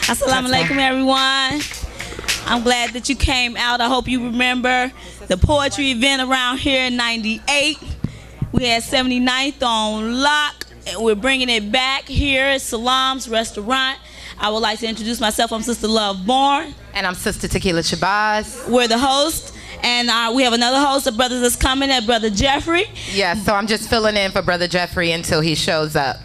Assalamu alaikum, everyone. I'm glad that you came out. I hope you remember the poetry event around here in '98. We had 79th on lock. And we're bringing it back here at Salam's Restaurant. I would like to introduce myself. I'm Sister Love Bourne. And I'm Sister Tequila Shabazz. We're the hosts. And we have another host of brothers that's coming, Brother Jeffrey. Yes, so I'm just filling in for Brother Jeffrey until he shows up.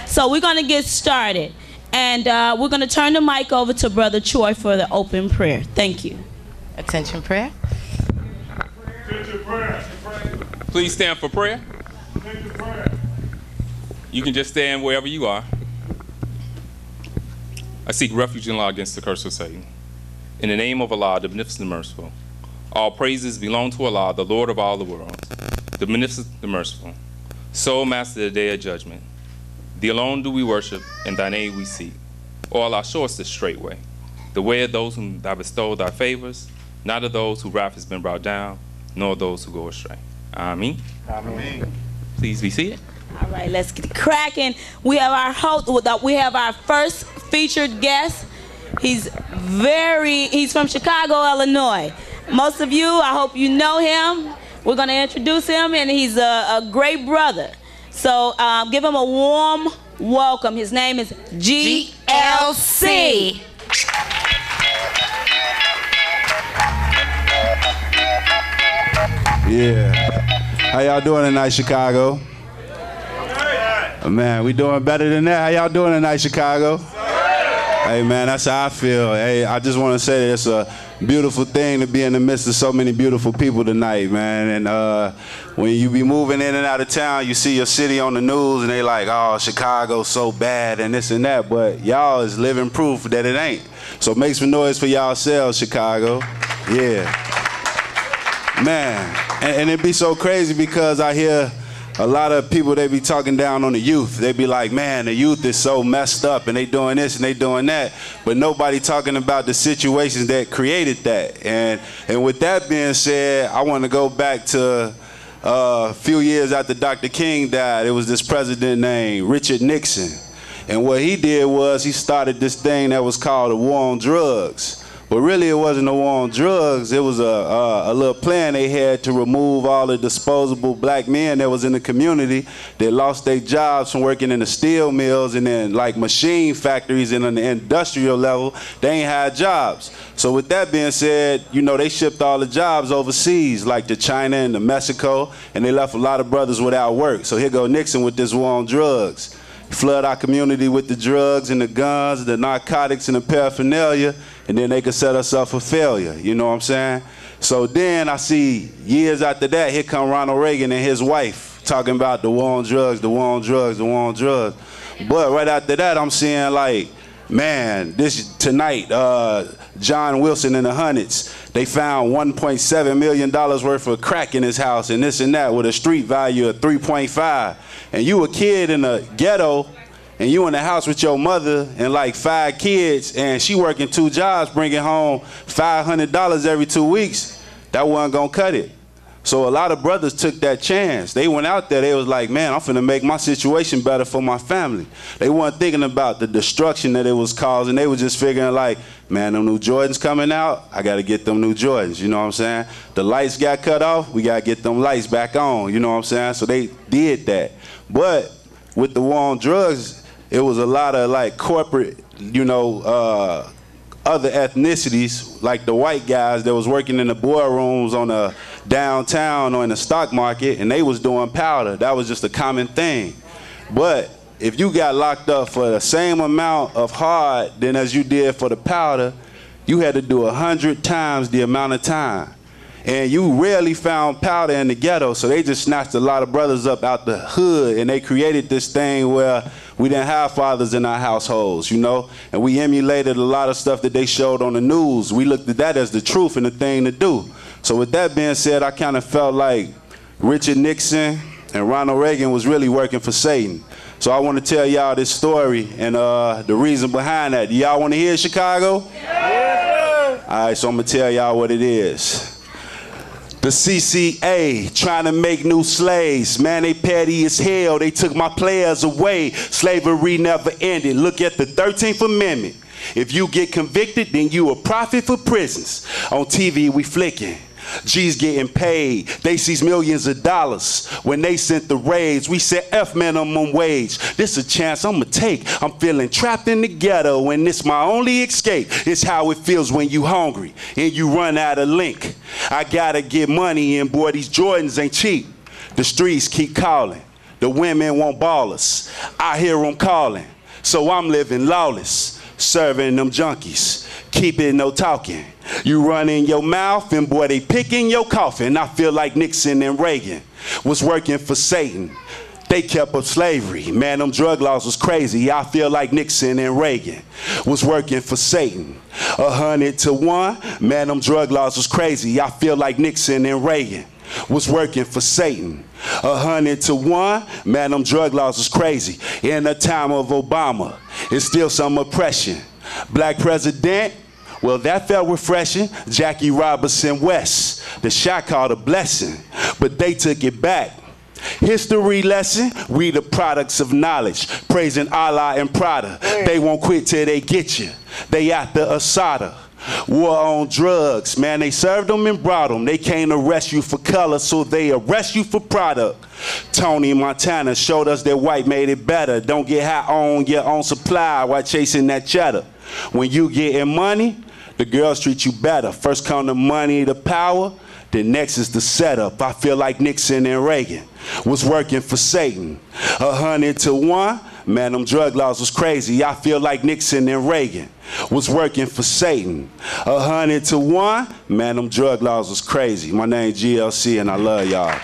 So we're going to get started. And we're going to turn the mic over to Brother Troy for the open prayer. Thank you. Attention prayer. Please stand for prayer. You can just stand wherever you are. I seek refuge in Allah against the curse of Satan. In the name of Allah, the Beneficent and Merciful. All praises belong to Allah, the Lord of all the worlds, the Beneficent, the Merciful, Sole Master of the Day of Judgment. Thee alone do we worship, and thy name we seek. O Allah, show us the straight way, the way of those whom thou bestowed thy favors, not of those whose wrath has been brought down, nor of those who go astray. Ameen. Ameen. Please be seated. All right, let's get cracking. We have our host. We have our first featured guest. He's from Chicago, Illinois. Most of you, I hope you know him. We're going to introduce him, and he's a great brother. So give him a warm welcome. His name is GLC. Yeah. How y'all doing tonight, Chicago? Man, we doing better than that. How y'all doing tonight, Chicago? Hey, man, that's how I feel. Hey, I just want to say that it's a beautiful thing to be in the midst of so many beautiful people tonight, man. And when you be moving in and out of town, you see your city on the news, and they like, oh, Chicago's so bad and this and that. But y'all is living proof that it ain't. So make some noise for y'all selves, Chicago. Yeah. Man, and it be so crazy because I hear a lot of people, they be talking down on the youth. They be like, man, the youth is so messed up and they doing this and they doing that. But nobody talking about the situations that created that. And with that being said, I want to go back to a few years after Dr. King died. It was this president named Richard Nixon. And what he did was he started this thing that was called the War on Drugs. But really, it wasn't a war on drugs. It was a little plan they had to remove all the disposable black men that was in the community that lost their jobs from working in the steel mills and then like machine factories and on the industrial level, they ain't had jobs. So with that being said, you know, they shipped all the jobs overseas, like to China and to Mexico, and they left a lot of brothers without work. So here go Nixon with this war on drugs. Flood our community with the drugs and the guns, the narcotics and the paraphernalia, and then they could set us up for failure, you know what I'm saying? So then I see years after that, here come Ronald Reagan and his wife talking about the war on drugs, the war on drugs, the war on drugs. But right after that, I'm seeing like, man, tonight, John Wilson and the Hunnits, they found $1.7 million worth of crack in his house and this and that with a street value of 3.5. And you a kid in a ghetto and you in the house with your mother and like 5 kids and she working 2 jobs, bringing home $500 every 2 weeks, that wasn't gonna cut it. So a lot of brothers took that chance. They went out there, they was like, man, I'm finna make my situation better for my family. They weren't thinking about the destruction that it was causing. They was just figuring like, man, them new Jordans coming out, I gotta get them new Jordans, you know what I'm saying? The lights got cut off, we gotta get them lights back on, you know what I'm saying? So they did that. But with the war on drugs, it was a lot of like corporate, you know, other ethnicities, like the white guys that was working in the boardrooms on the downtown or in the stock market, and they was doing powder. That was just a common thing. But if you got locked up for the same amount of hard than as you did for the powder, you had to do 100 times the amount of time. And you rarely found powder in the ghetto, so they just snatched a lot of brothers up out the hood, and they created this thing where we didn't have fathers in our households, you know? And we emulated a lot of stuff that they showed on the news. We looked at that as the truth and the thing to do. So with that being said, I kind of felt like Richard Nixon and Ronald Reagan was really working for Satan. So I want to tell y'all this story and the reason behind that. Do y'all want to hear Chicago? Yeah. All right, so I'm going to tell y'all what it is. The CCA trying to make new slaves. Man, they petty as hell. They took my players away. Slavery never ended. Look at the 13th Amendment. If you get convicted, then you a profit for prisons. On TV, we flicking. G's getting paid. They sees millions of dollars. When they sent the raids, we said F minimum wage. This a chance I'ma take. I'm feeling trapped in the ghetto, and this my only escape. It's how it feels when you hungry and you run out of link. I gotta get money, and boy, these Jordans ain't cheap. The streets keep calling. The women want ballers. I hear them calling. So I'm living lawless, serving them junkies. Keep it no talking. You run in your mouth and boy, they pick in your coffin. I feel like Nixon and Reagan was working for Satan. They kept up slavery. Man, them drug laws was crazy. I feel like Nixon and Reagan was working for Satan. 100 to 1. Man, them drug laws was crazy. I feel like Nixon and Reagan was working for Satan. 100 to 1. Man, them drug laws was crazy. In the time of Obama, it's still some oppression. Black president, well, that felt refreshing. Jackie Robinson West, the shot called a blessing, but they took it back. History lesson, we the products of knowledge, praising Allah and Prada. They won't quit till they get you. They after Asada. War on drugs, man, they served them and brought them. They can't arrest you for color, so they arrest you for product. Tony Montana showed us that white made it better. Don't get high on your own supply while chasing that cheddar. When you getting money, the girls treat you better. First come the money, the power, then next is the setup. I feel like Nixon and Reagan was working for Satan. 100 to 1, man, them drug laws was crazy. I feel like Nixon and Reagan was working for Satan. 100 to 1, man, them drug laws was crazy. My name GLC and I love y'all.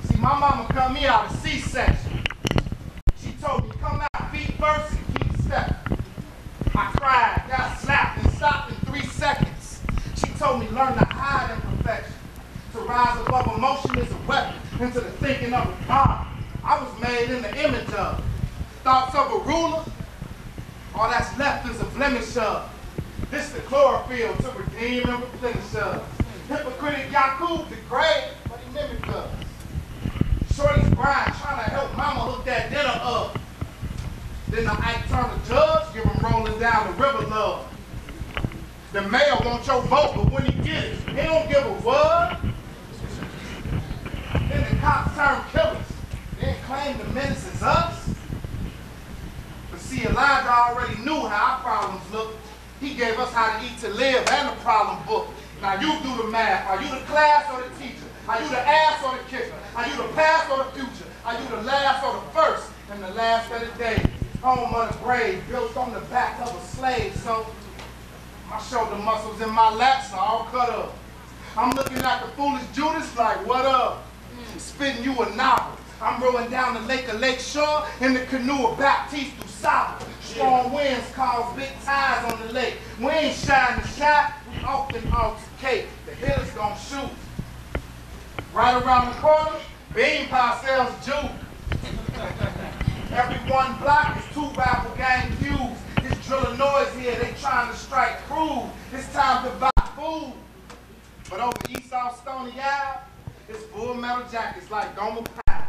See, my mama cut me out of C-section. She told me, come out feet first and keep stepping. I cried, got slapped, and stopped in 3 seconds. She told me, learn to hide in perfection. To rise above emotion is a weapon, into the thinking of a God. I was made in the image of. Thoughts of a ruler, all that's left is a blemish of. This the chlorophyll to redeem and replenish us. Hypocritic Yakub degrade, but he mimicked us. Shorty's Brian trying to help mama hook that dinner up. Then the Ike turn the judge, give him rolling down the river love. The mayor wants your vote, but when he get it, he don't give a what. Then the cops turn killers, then claim the menace is us. But see, Elijah already knew how our problems look. He gave us how to eat to live and the problem book. Now you do the math. Are you the class or the teacher? Are you the ass or the kicker? Are you the past or the future? Are you the last or the first? And the last of the day. Home of the brave, built on the back of a slave. So my shoulder muscles in my laps are all cut up. I'm looking at the foolish Judas like, what up? Spitting you a novel. I'm rowing down the lake of Lakeshore in the canoe of Baptiste through South. Strong winds cause big tides on the lake. We ain't shying the shot, we often altercate. The hitters gon' shoot. Right around the corner, beam pie sells juke. Every one block is 2 rival gang feuds. This drilling noise here, they trying to strike crude. It's time to buy food. But over east off Stony Ave, it's full metal jackets like Gomer Pyle.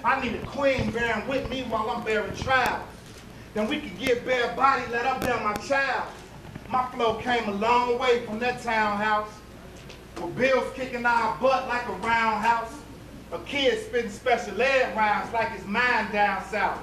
I need a queen bearing with me while I'm bearing trials. Then we could get bare body, let up down my child. My flow came a long way from that townhouse. With bills kicking our butt like a roundhouse. A kid spitting special ed rhymes like his mind down south.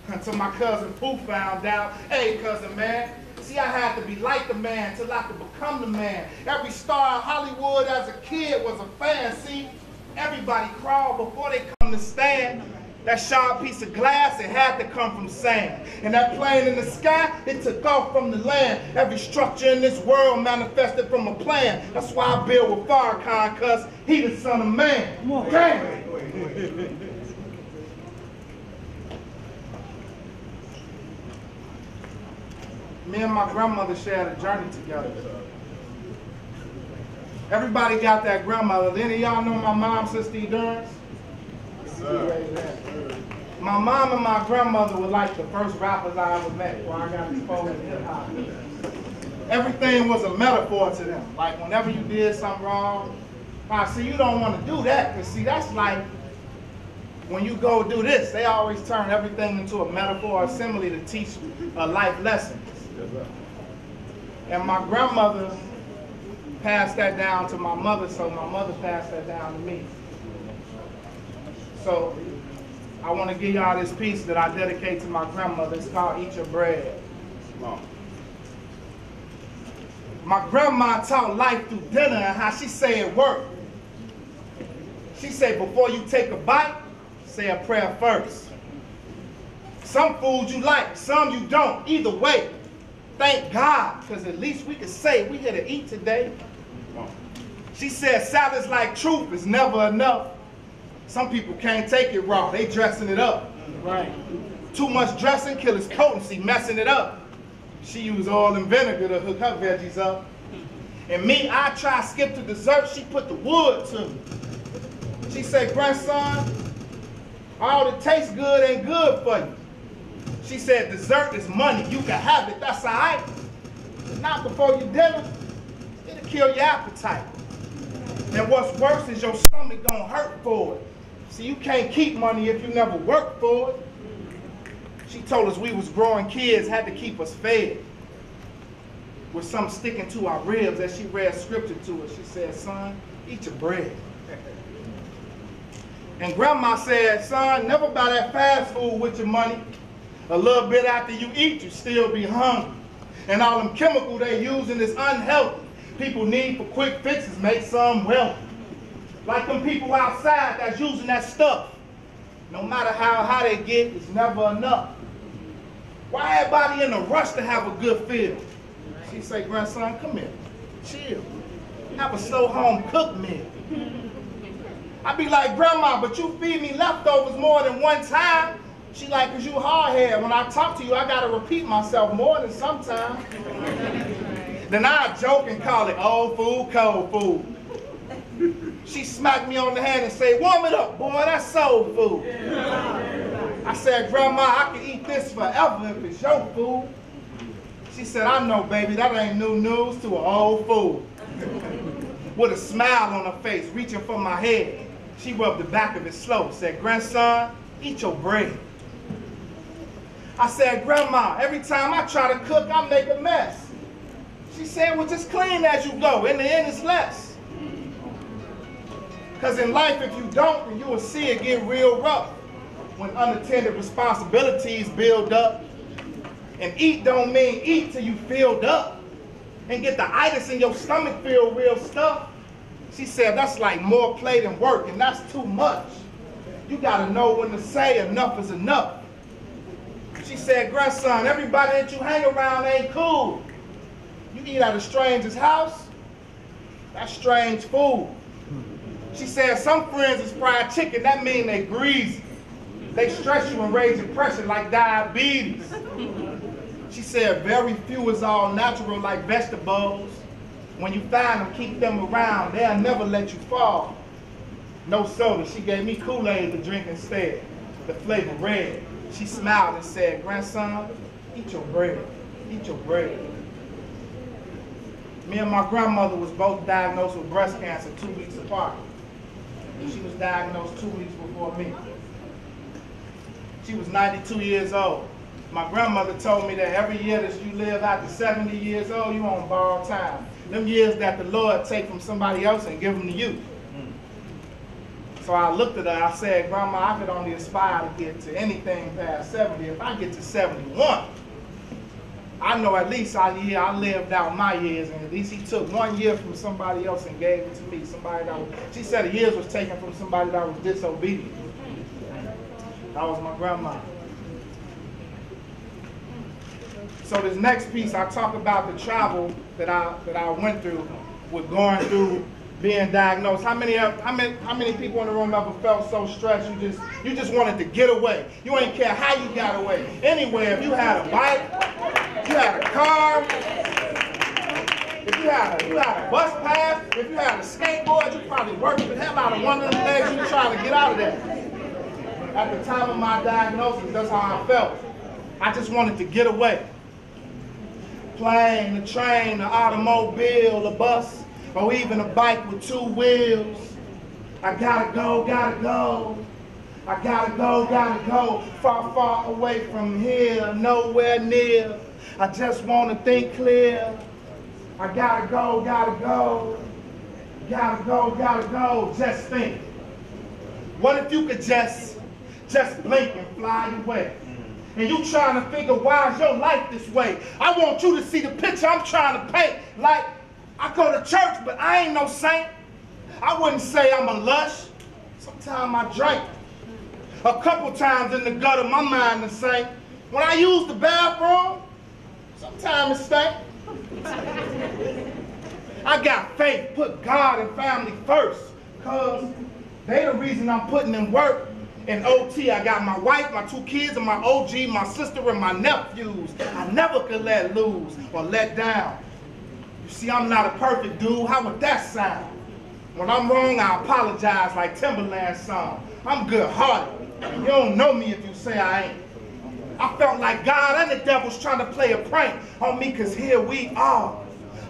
Until my cousin Pooh found out, hey cousin man, see I had to be like the man till I could become the man. Every star in Hollywood as a kid was a fan, see? Everybody crawled before they come to stand. That sharp piece of glass, it had to come from sand. And that plane in the sky, it took off from the land. Every structure in this world manifested from a plan. That's why I build with Farrakhan, cause he the son of man. Damn. Me and my grandmother shared a journey together. Everybody got that grandmother. Any of y'all know my mom, Sister Durance? My mom and my grandmother were like the first rappers I ever met before I got exposed to hip hop. Everything was a metaphor to them. Like whenever you did something wrong, See, you don't want to do that, because see, that's like when you go do this, they always turn everything into a metaphor or simile to teach a life lesson. And my grandmother passed that down to my mother, so my mother passed that down to me. So I want to give y'all this piece that I dedicate to my grandmother. It's called Eat Your Bread. My grandma taught life through dinner and how she say it worked. She said, before you take a bite, say a prayer first. Some food you like, some you don't. Either way, thank God, because at least we can say we here to eat today. She said, salads like truth is never enough. Some people can't take it raw. They dressing it up. Right. Too much dressing kill its potency, messing it up. She used oil and vinegar to hook her veggies up. And me, I try to skip the dessert. She put the wood to me. She said, grandson, all that tastes good ain't good for you. She said, dessert is money. You can have it. That's all right. Not before you dinner. It'll kill your appetite. And what's worse is your stomach gonna hurt for it. See, you can't keep money if you never work for it. She told us we was growing kids, had to keep us fed. With some sticking to our ribs as she read scripture to us. She said, son, eat your bread. And grandma said, son, never buy that fast food with your money. A little bit after you eat, you still be hungry. And all them chemicals they using is unhealthy. People need for quick fixes make some wealthy. Like them people outside that's using that stuff. No matter how high they get, it's never enough. Why everybody in a rush to have a good feel? She say, grandson, come here, chill. Have a slow home cooked meal. I be like, grandma, but you feed me leftovers more than one time. She like, cause you hard-headed. When I talk to you, I gotta repeat myself more than sometimes. Then I joke and call it old food, cold food. She smacked me on the hand and say, warm it up, boy, that's soul food. I said, grandma, I can eat this forever if it's your food. She said, I know, baby, that ain't new news to an old fool. With a smile on her face, reaching for my head, she rubbed the back of it slow, said, grandson, eat your bread. I said, grandma, every time I try to cook, I make a mess. She said, well, just clean as you go. In the end, it's less. Because in life, if you don't, then you will see it get real rough when unattended responsibilities build up. And eat don't mean eat till you filled up and get the itis in your stomach feel real stuff. She said, that's like more play than work, and that's too much. You gotta know when to say enough is enough. She said, grandson, everybody that you hang around ain't cool. You eat at a stranger's house, that's strange food. She said, some friends is fried chicken, that mean they greasy. They stress you and raise your pressure like diabetes. She said, very few is all natural like vegetables. When you find them, keep them around. They'll never let you fall. No soda. She gave me Kool-Aid to drink instead. The flavor red. She smiled and said, grandson, eat your bread. Eat your bread. Me and my grandmother was both diagnosed with breast cancer 2 weeks apart. She was diagnosed 2 weeks before me. She was 92 years old. My grandmother told me that every year that you live after 70 years old, you on borrowed time. Them years that the Lord take from somebody else and give them to you. So I looked at her, I said, grandma, I could only aspire to get to anything past 70. If I get to 71, I know at least I lived out my years, and at least he took 1 year from somebody else and gave it to me. Somebody that was, she said the years was taken from somebody that was disobedient. That was my grandma. So this next piece, I talk about the travel that I went through with going through being diagnosed. How many people in the room ever felt so stressed you just wanted to get away? You ain't care how you got away. Anywhere, if you had a bike, if you had a car, if you had a bus pass, if you had a skateboard, you probably worked the hell out of one of the legs you trying to get out of there. At the time of my diagnosis, that's how I felt. I just wanted to get away. Plane, the train, the automobile, the bus. or even a bike with 2 wheels. I gotta go, gotta go. I gotta go, far, far away from here, nowhere near. I just wanna think clear. I gotta go, gotta go. Gotta go, just think. What if you could just blink and fly away? And you trying to figure why is your life this way? I want you to see the picture I'm trying to paint. Like, I go to church, but I ain't no saint. I wouldn't say I'm a lush. Sometimes I drink. A couple times in the gutter, my mind is saint. When I use the bathroom, sometimes it stank. I got faith, put God and family first, because they the reason I'm putting in work. In OT, I got my wife, my 2 kids, and my OG, my sister, and my nephews. I never could let lose or let down. You see, I'm not a perfect dude. How would that sound? When I'm wrong, I apologize like Timberland's song. I'm good-hearted. You don't know me if you say I ain't. I felt like God and the devil's trying to play a prank on me, because here we are.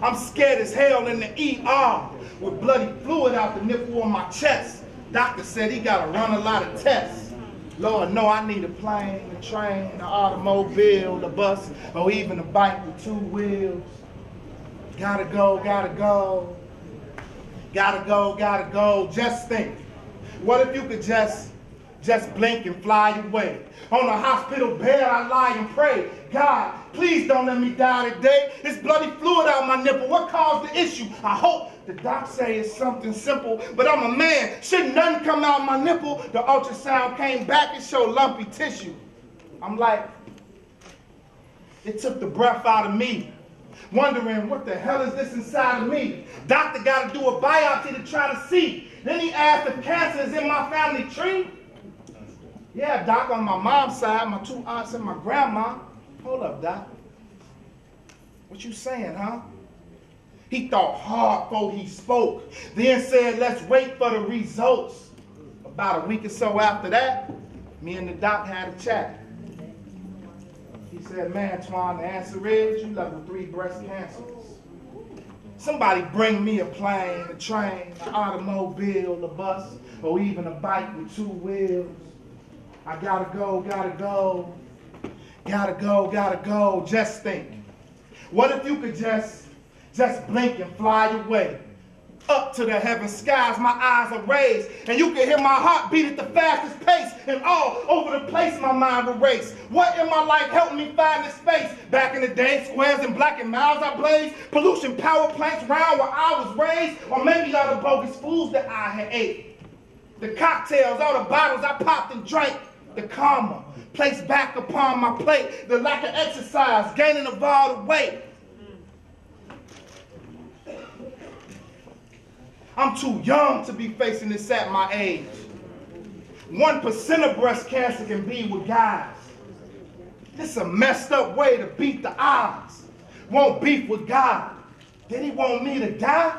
I'm scared as hell in the ER with bloody fluid out the nipple on my chest. Doctor said he gotta run a lot of tests. Lord, no, I need a plane, a train, an automobile, a bus, or even a bike with 2 wheels. Gotta go, just think. What if you could just blink and fly away? On a hospital bed, I lie and pray. God, please don't let me die today. It's bloody fluid out my nipple. What caused the issue? I hope the doc say it's something simple, but I'm a man. Shouldn't nothing come out my nipple? The ultrasound came back and showed lumpy tissue. I'm like, it took the breath out of me. Wondering, what the hell is this inside of me? Doctor got to do a biopsy to try to see. Then he asked if cancer is in my family tree. Yeah, Doc, on my mom's side, my 2 aunts and my grandma. Hold up, Doc. What you saying, huh? He thought hard before he spoke, then said, let's wait for the results. About a week or so after that, me and the doc had a chat. He said, man, Twan, the answer is you level 3 breast cancers. Somebody bring me a plane, a train, an automobile, a bus, or even a bike with 2 wheels. I gotta go, just think. What if you could just blink and fly away? Up to the heaven skies, my eyes are raised, and you can hear my heart beat at the fastest pace, and all over the place my mind will race. What in my life helped me find this space? Back in the day, squares and black and miles I blazed, pollution power plants round where I was raised, or maybe all the bogus foods that I had ate. The cocktails, all the bottles I popped and drank, the karma placed back upon my plate, the lack of exercise, gaining of all the weight. I'm too young to be facing this at my age. 1% of breast cancer can be with guys. This is a messed up way to beat the odds. Want beef with God. Did he want me to die?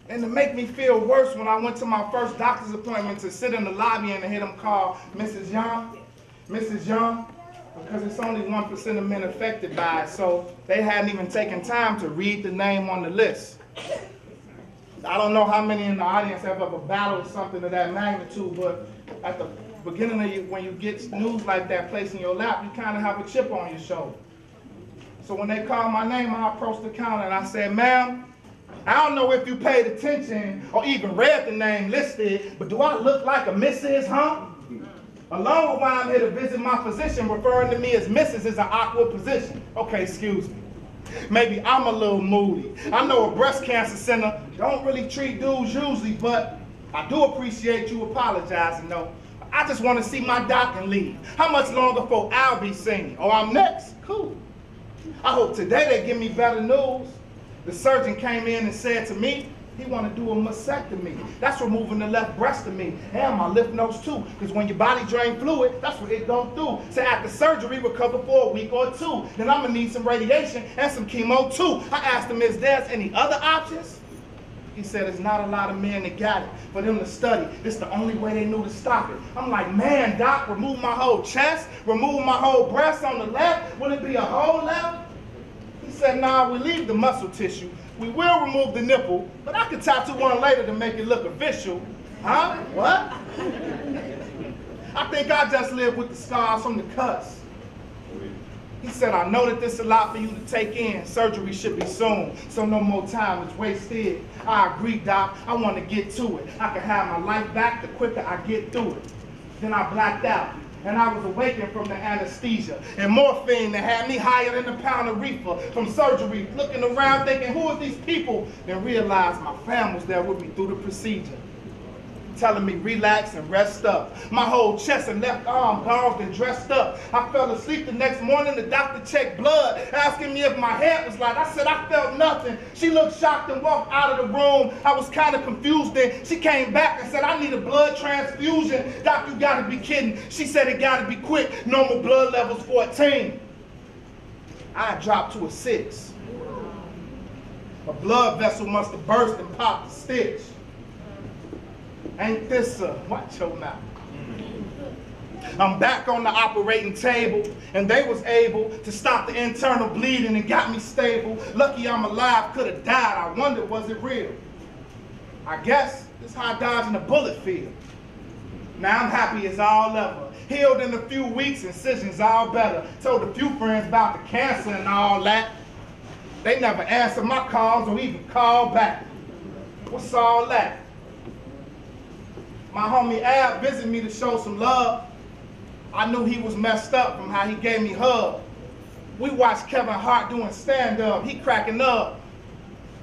And to make me feel worse, when I went to my first doctor's appointment to sit in the lobby and to hear them call Mrs. Young, because it's only 1% of men affected by it, so they hadn't even taken time to read the name on the list. I don't know how many in the audience have ever battled something of that magnitude, but at the beginning of when you get news like that placed in your lap, you kind of have a chip on your shoulder. So when they called my name, I approached the counter and I said, ma'am, I don't know if you paid attention or even read the name listed, but do I look like a Mrs., huh? Along with why I'm here to visit my physician, referring to me as Mrs. is an awkward position. Okay, excuse me. Maybe I'm a little moody. I know a breast cancer center don't really treat dudes usually, but I do appreciate you apologizing, though. I just want to see my doc and leave. How much longer before I'll be singing? Oh, I'm next? Cool. I hope today they give me better news. The surgeon came in and said to me, he want to do a mastectomy. That's removing the left breast of me and my lymph nodes too. Because when your body drain fluid, that's what it don't do. So after surgery, recover for a week or 2. Then I'm going to need some radiation and some chemo too. I asked him, is there any other options? He said, there's not a lot of men that got it. For them to study, this is the only way they knew to stop it. I'm like, man, doc, remove my whole chest, remove my whole breast on the left. Will it be a whole left? He said, nah, we leave the muscle tissue. We will remove the nipple, but I could tattoo one later to make it look official. Huh? What? I think I just live with the scars from the cuts. He said, I know that this is a lot for you to take in. Surgery should be soon, so no more time is wasted. I agree, Doc. I want to get to it. I can have my life back the quicker I get through it. Then I blacked out, and I was awakened from the anesthesia and morphine that had me higher than a pound of reefer from surgery, looking around thinking, who are these people? Then realized my fam was there with me through the procedure, telling me relax and rest up. My whole chest and left arm gauze and dressed up. I fell asleep the next morning. The doctor checked blood, asking me if my head was light. I said I felt nothing. She looked shocked and walked out of the room. I was kind of confused then. She came back and said, I need a blood transfusion. Doc, you gotta be kidding. She said it gotta be quick. Normal blood levels 14. I dropped to a 6. A blood vessel must have burst and popped a stitch. Ain't this watch your mouth. I'm back on the operating table, and they was able to stop the internal bleeding and got me stable. Lucky I'm alive, could have died. I wonder, was it real? I guess it's how dodging a bullet feel. Now I'm happy as all ever. Healed in a few weeks, incisions all better. Told a few friends about the cancer and all that. They never answered my calls or even called back. What's all that? My homie Ab visited me to show some love. I knew he was messed up from how he gave me hug. We watched Kevin Hart doing stand-up. He cracking up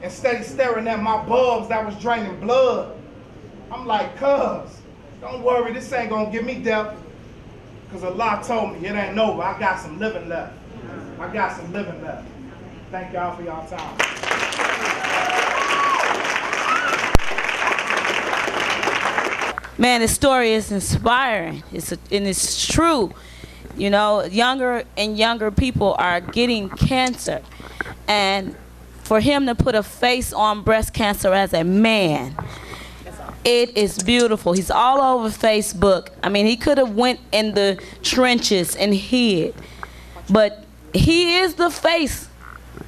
and steady staring at my bulbs that was draining blood. I'm like, cuz, don't worry, this ain't gonna give me death. Cause Allah told me it ain't over. I got some living left. I got some living left. Thank y'all for y'all time. Man, this story is inspiring. It's true. You know, younger and younger people are getting cancer. And for him to put a face on breast cancer as a man, it is beautiful. He's all over Facebook. I mean, he could have went in the trenches and hid. But he is the face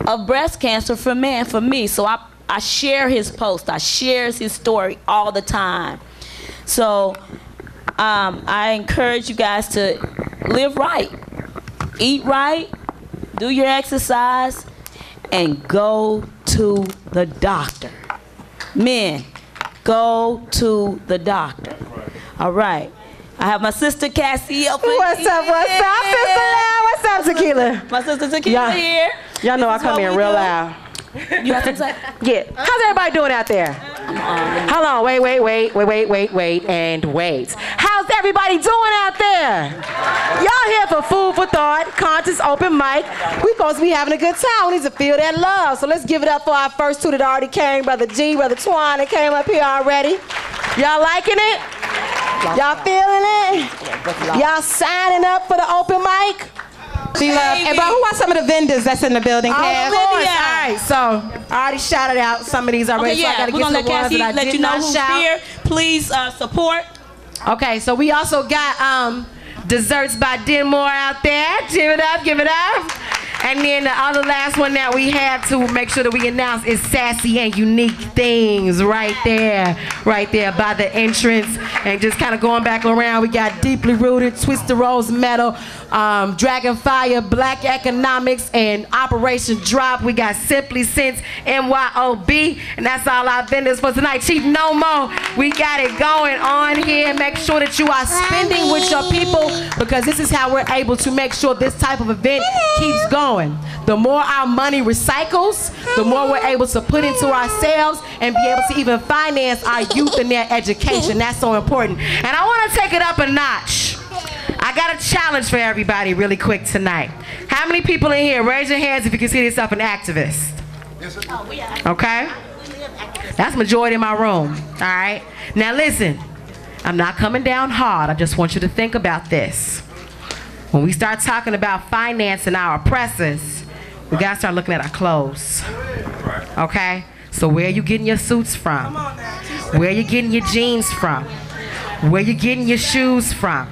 of breast cancer for me. So I share his post. I share his story all the time. So I encourage you guys to live right, eat right, do your exercise, and go to the doctor. Men, go to the doctor. All right. I have my sister Cassie up here. What's up, Sister Loud? What's up, Tequila? My sister Tequila here. Y'all know I come in real loud. You have to say? Yeah. How's everybody doing out there? Hold on. Wait, and wait. How's everybody doing out there? Y'all here for food for thought, conscious open mic. We supposed to be having a good time. We need to feel that love. So let's give it up for our first two that already came. Brother G, Brother Twan, that came up here already. Y'all liking it? Y'all feeling it? Y'all signing up for the open mic? And bro, who are some of the vendors that's in the building, Kev? Of course. All right, so I already shouted out some of these already. Okay, yeah, so I we're gonna let Cassie let you know who's shout. here. Please support. Okay, so we also got desserts by Denmore out there. Give it up, give it up. And then the other last one that we had to make sure that we announce is Sassy and Unique Things right there by the entrance. And just kind of going back around, we got Deeply Rooted, Twister Rose Metal, Dragon Fire, Black Economics, and Operation Drop. We got Simply Sense, MYOB, and that's all our vendors for tonight. Chief No More, we got it going on here. Make sure that you are spending with your people, because this is how we're able to make sure this type of event keeps going. The more our money recycles, the more we're able to put into ourselves and be able to even finance our youth and their education. That's so important. And I want to take it up a notch. I got a challenge for everybody really quick tonight. How many people in here, raise your hands if you consider yourself an activist? Okay? That's the majority in my room, all right? Now listen, I'm not coming down hard. I just want you to think about this. When we start talking about financing our oppressors, we gotta start looking at our clothes, okay? So where are you getting your suits from? Where are you getting your jeans from? Where are you getting your shoes from?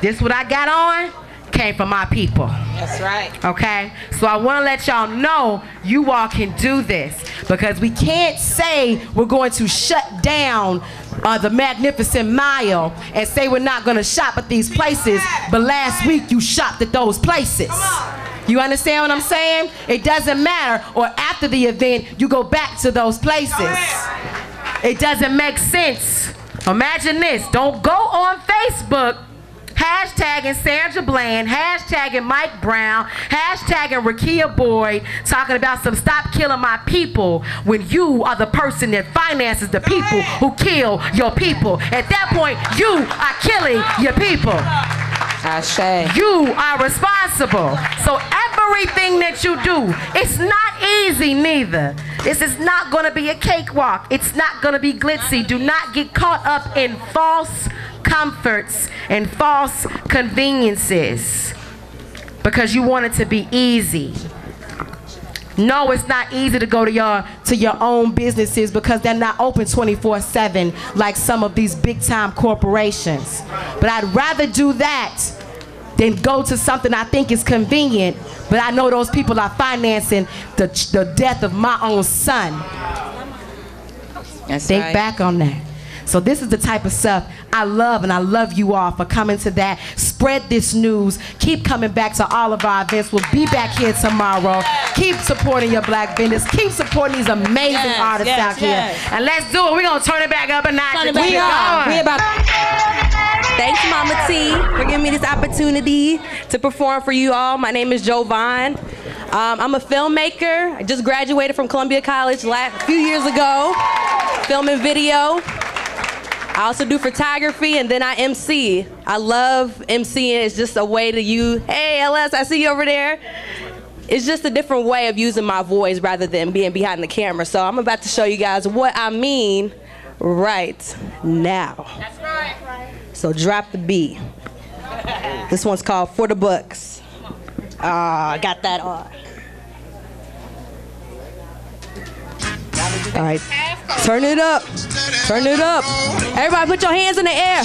This what I got on came from my people. That's right. Okay? So I want to let y'all know you all can do this, because we can't say we're going to shut down the Magnificent Mile and say we're not going to shop at these places, but last week you shopped at those places. You understand what I'm saying? It doesn't matter. Or after the event, you go back to those places. It doesn't make sense. Imagine this. Don't go on Facebook hashtagging Sandra Bland, hashtagging Mike Brown, hashtagging Rakia Boyd, talking about some stop killing my people, when you are the person that finances the people who kill your people. At that point, you are killing your people. You are responsible. So everything that you do, it's not easy neither. This is not going to be a cakewalk. It's not going to be glitzy. Do not get caught up in false comforts and false conveniences because you want it to be easy. No, it's not easy to go to your own businesses because they're not open 24/7 like some of these big time corporations. But I'd rather do that than go to something I think is convenient, but I know those people are financing the death of my own son. Think back on that. So this is the type of stuff I love, and I love you all for coming to that. Spread this news. Keep coming back to all of our events. We'll be back here tomorrow. Keep supporting your black vendors. Keep supporting these amazing artists out here. And let's do it. We're going to turn it back up a notch. We about. Thanks, Mama T, for giving me this opportunity to perform for you all. My name is Jovan. I'm a filmmaker. I just graduated from Columbia College a few years ago, filming video. I also do photography, and then I MC. I love MCing. It's just a way to use, hey, LS, I see you over there. It's just a different way of using my voice rather than being behind the camera. So I'm about to show you guys what I mean right now. That's right. So drop the beat. This one's called For the Books. I got that on. All right, turn it up. Turn it up. Everybody put your hands in the air.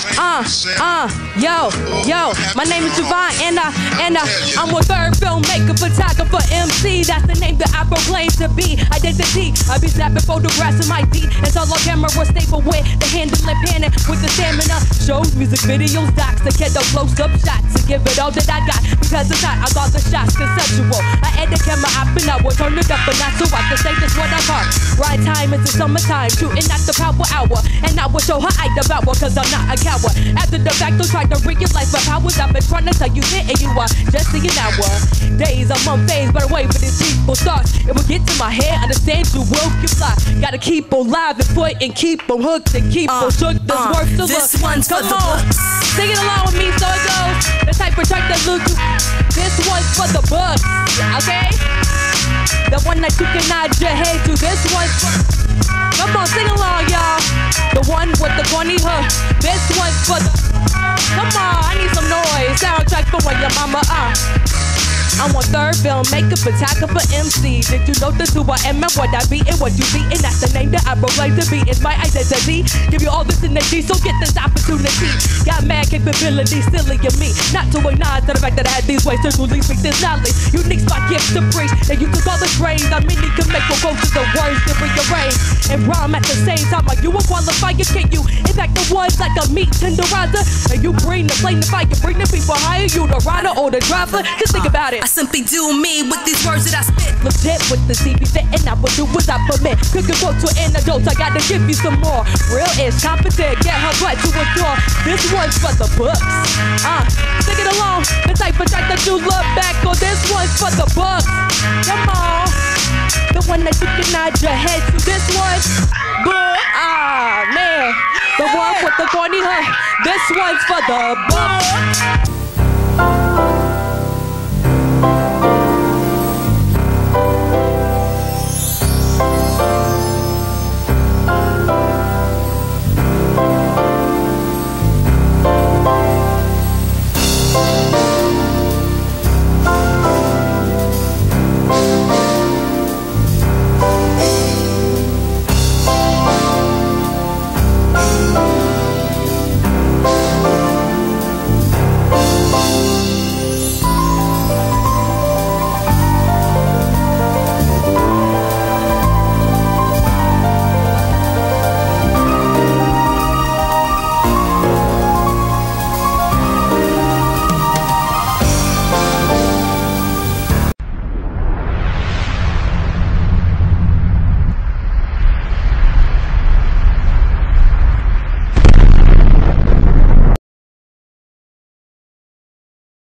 Yo. My name is Javon, and I'm a third filmmaker, photographer, MC. That's the name that I proclaim to be. Identity. I be snapping photographs in my D. It's all on camera, stable with the handle and panning with the stamina. Shows, music videos, docs, to get the close-up shots, to give it all that I got. Because it's hot, I got the shots conceptual. I add the camera up and I will turn it up, but not so I can say this what I call. Right time is the summertime, shooting at the power hour. And I will show her I devour, cause I'm not a coward. After the fact, don't try to realize my powers. I've been trying to tell you that, and you are just seeing hour. Days, I'm unfazed by the way for these people start. It will get to my head, understand you will get fly. Gotta keep on live and foot and keep on hooked and keep on shook. This worth to look. Come on, sing it along with me so it goes. The type of track that look you. This one's for the books, okay? The one that you can nod your head to. This one's for... Come on, sing along, y'all. The one with the funny hook. This one's for the... Come on, I need some noise. Soundtrack for when your mama, I'm a third filmmaker, photographer, MC. Did you notice who I am and what I be and what you see? And that's the name that I proclaim to be. It's my identity. Give you all this energy, so get this opportunity. Got mad capability, silly in me. Not to acknowledge the fact that I had these ways to truly speak this knowledge. Unique my gift to preach. And you took all the strains. I mean, you can make what goes to the words to rearrange and rhyme at the same time. Are you a qualifier? Can you impact the ones like a meat tenderizer? And you bring the flame to fire, bring the people higher. You the rider or the driver? Just think about it. Simply do me with these words that I spit. Legit with the CB fit, and I will do what I permit. Could you go to antidotes? I gotta give you some more. Real-ish, competent, get her butt to adore. This one's for the books. Sing it along. The type of track that you look back on. This one's for the books. Come on. The one that you can nod your head to. This one's book. Man. The one with the corny hook. This one's for the books.